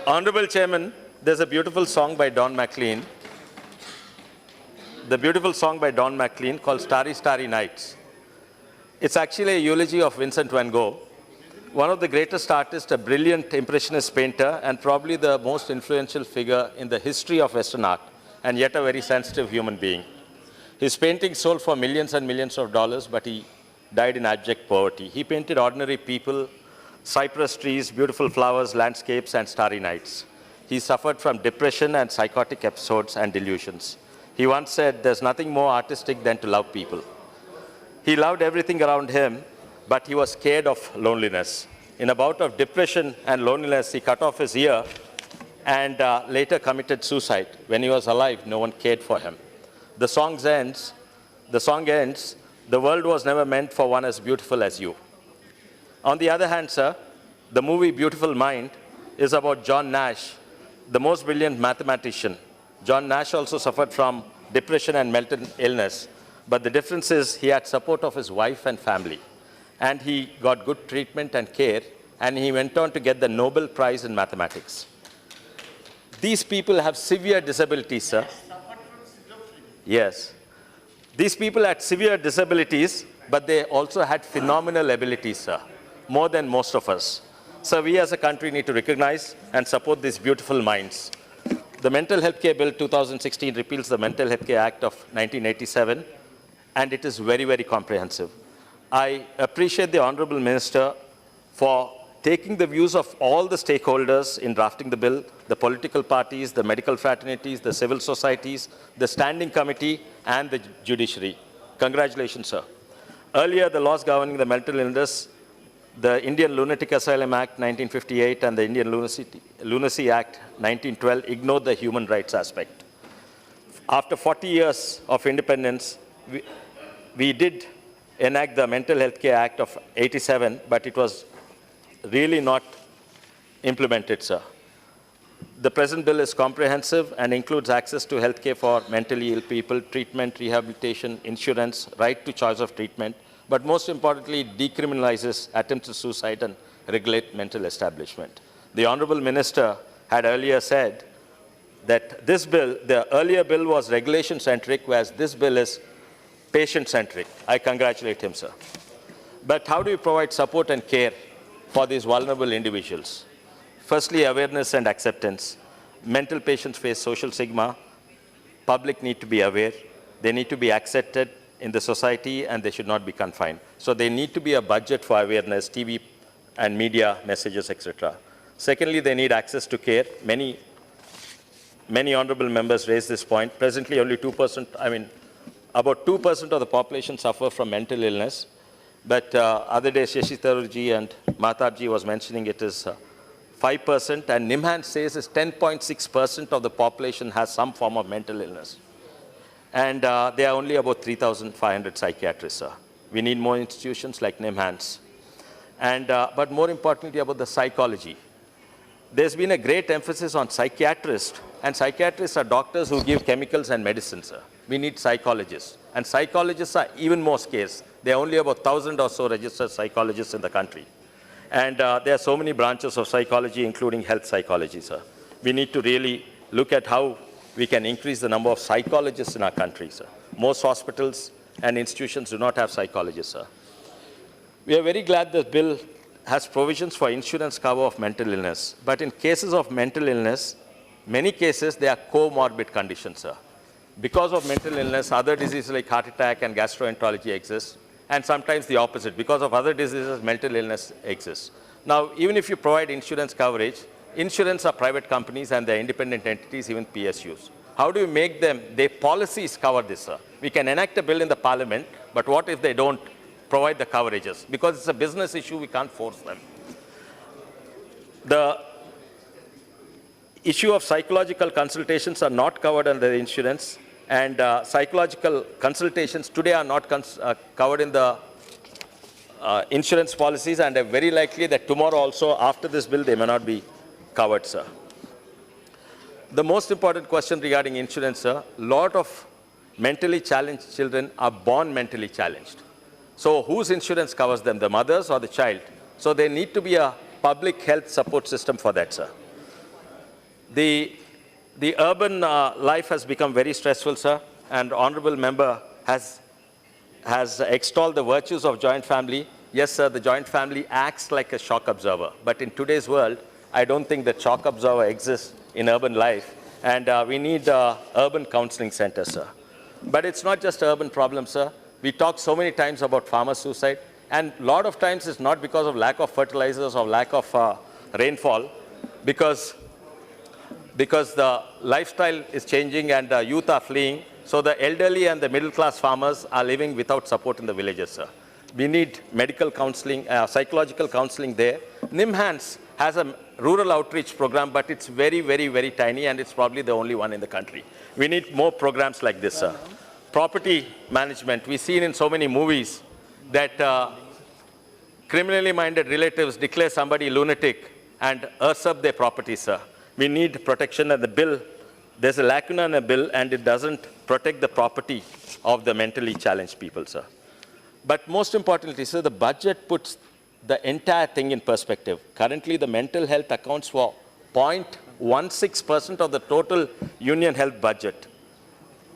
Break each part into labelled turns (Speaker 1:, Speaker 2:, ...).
Speaker 1: Honorable Chairman, there's a beautiful song by Don McLean. The beautiful song by Don McLean called Starry, Starry Nights. It's actually a eulogy of Vincent van Gogh, one of the greatest artists, a brilliant impressionist painter, and probably the most influential figure in the history of Western art, and yet a very sensitive human being. His paintings sold for millions and millions of dollars, but he died in abject poverty. He painted ordinary people, cypress trees, beautiful flowers, landscapes, and starry nights. He suffered from depression and psychotic episodes and delusions. He once said, "There's nothing more artistic than to love people." He loved everything around him, but he was scared of loneliness. In a bout of depression and loneliness, he cut off his ear and later committed suicide. When he was alive, no one cared for him. The song ends, "The world was never meant for one as beautiful as you." On the other hand, sir, the movie Beautiful Mind is about John Nash, the most brilliant mathematician. John Nash also suffered from depression and mental illness, but the difference is he had support of his wife and family, and he got good treatment and care, and he went on to get the Nobel Prize in mathematics. These people have severe disabilities, sir. Yes. These people had severe disabilities, but they also had phenomenal abilities, sir, more than most of us. So we as a country need to recognize and support these beautiful minds. The Mental Health Care Bill 2016 repeals the Mental Health Care Act of 1987, and it is very, very comprehensive. I appreciate the Honorable Minister for taking the views of all the stakeholders in drafting the bill, the political parties, the medical fraternities, the civil societies, the standing committee, and the judiciary. Congratulations, sir. Earlier, the laws governing the mental illness, the Indian Lunatic Asylum Act 1958 and the Indian Lunacy Act 1912 ignored the human rights aspect. After 40 years of independence, we did enact the Mental Health Care Act of 87, but it was really not implemented, sir. The present bill is comprehensive and includes access to health care for mentally ill people, treatment, rehabilitation, insurance, right to choice of treatment, but most importantly, decriminalizes attempts at suicide and regulate mental establishment. The Honorable Minister had earlier said that this bill, the earlier bill was regulation-centric, whereas this bill is patient-centric. I congratulate him, sir. But how do you provide support and care for these vulnerable individuals? Firstly, awareness and acceptance. Mental patients face social stigma. Public need to be aware. They need to be accepted in the society, and they should not be confined. So there need to be a budget for awareness, TV and media messages, etc. Secondly, they need access to care. Many honorable members raised this point. Presently, only 2%, about 2% of the population suffer from mental illness. But other day, Shashi Tharoorji and Matabji was mentioning it is 5%, and NIMHANS says is 10.6% of the population has some form of mental illness. And there are only about 3,500 psychiatrists, sir. We need more institutions like NIMHANS. And, but more importantly, about the psychology. There's been a great emphasis on psychiatrists, and psychiatrists are doctors who give chemicals and medicines, sir. We need psychologists, and psychologists are even more scarce. There are only about 1,000 or so registered psychologists in the country. And there are so many branches of psychology, including health psychology, sir. We need to really look at how we can increase the number of psychologists in our country, sir. Most hospitals and institutions do not have psychologists, sir. We are very glad this bill has provisions for insurance cover of mental illness. But in cases of mental illness, many cases, they are comorbid conditions, sir. Because of mental illness, other diseases like heart attack and gastroenterology exist, and sometimes the opposite. Because of other diseases, mental illness exists. Now, even if you provide insurance coverage, insurance are private companies and they're independent entities, even PSUs. How do you make them, their policies cover this, sir? We can enact a bill in the parliament, but what if they don't provide the coverages? Because it's a business issue, we can't force them. The issue of psychological consultations are not covered under the insurance, and psychological consultations today are not covered in the insurance policies, and are very likely that tomorrow also, after this bill, they may not be covered, sir. The most important question regarding insurance, sir, a lot of mentally challenged children are born mentally challenged. So whose insurance covers them, the mother's or the child? So there need to be a public health support system for that, sir. The urban life has become very stressful, sir, and honorable member has extolled the virtues of joint family. Yes, sir, the joint family acts like a shock absorber. But in today's world, I don't think that shock absorber exists in urban life. And we need urban counseling centers, sir. But it's not just an urban problem, sir. We talk so many times about farmer suicide. And a lot of times it's not because of lack of fertilizers or lack of rainfall, because the lifestyle is changing and youth are fleeing. So the elderly and the middle-class farmers are living without support in the villages, sir. We need medical counseling, psychological counseling there. NIMHANS has a rural outreach program, but it's very, very, very tiny, and it's probably the only one in the country. We need more programs like this, sir. Property management. We've seen in so many movies that criminally minded relatives declare somebody lunatic and usurp their property, sir. We need protection, and the bill, there's a lacuna in the bill, and it doesn't protect the property of the mentally challenged people, sir. But most importantly, sir, the budget puts the entire thing in perspective. Currently, the mental health accounts for 0.16% of the total union health budget.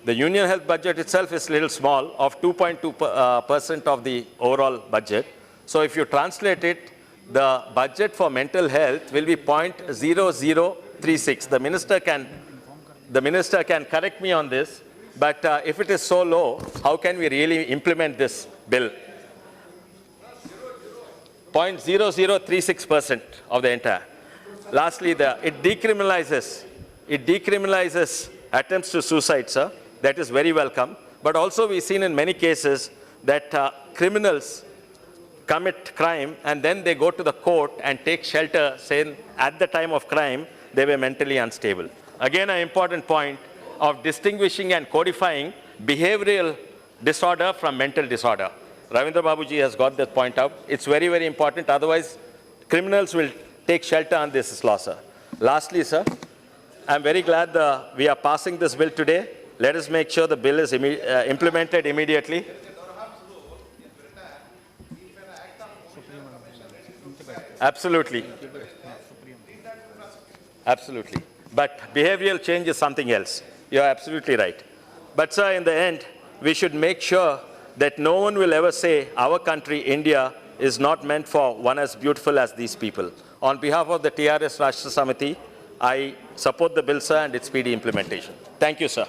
Speaker 1: The union health budget itself is a little small, of 2.2% of the overall budget. So if you translate it, the budget for mental health will be 0.0036. The minister can correct me on this, but if it is so low, how can we really implement this bill? 0.0036% of the entire. Lastly, it decriminalizes attempts to suicide, sir. That is very welcome. But also we've seen in many cases that criminals commit crime and then they go to the court and take shelter, saying at the time of crime they were mentally unstable. Again, an important point of distinguishing and codifying behavioral disorder from mental disorder. Ravindra Babuji has got that point out. It's very, very important. Otherwise, criminals will take shelter on this law, sir. Lastly, sir, I'm very glad we are passing this bill today. Let us make sure the bill is implemented immediately. Absolutely. Absolutely. But behavioral change is something else. You're absolutely right. But, sir, in the end, we should make sure that no one will ever say our country, India, is not meant for one as beautiful as these people. On behalf of the TRS Rashtra Samiti, I support the bill, sir, and its speedy implementation. Thank you, sir.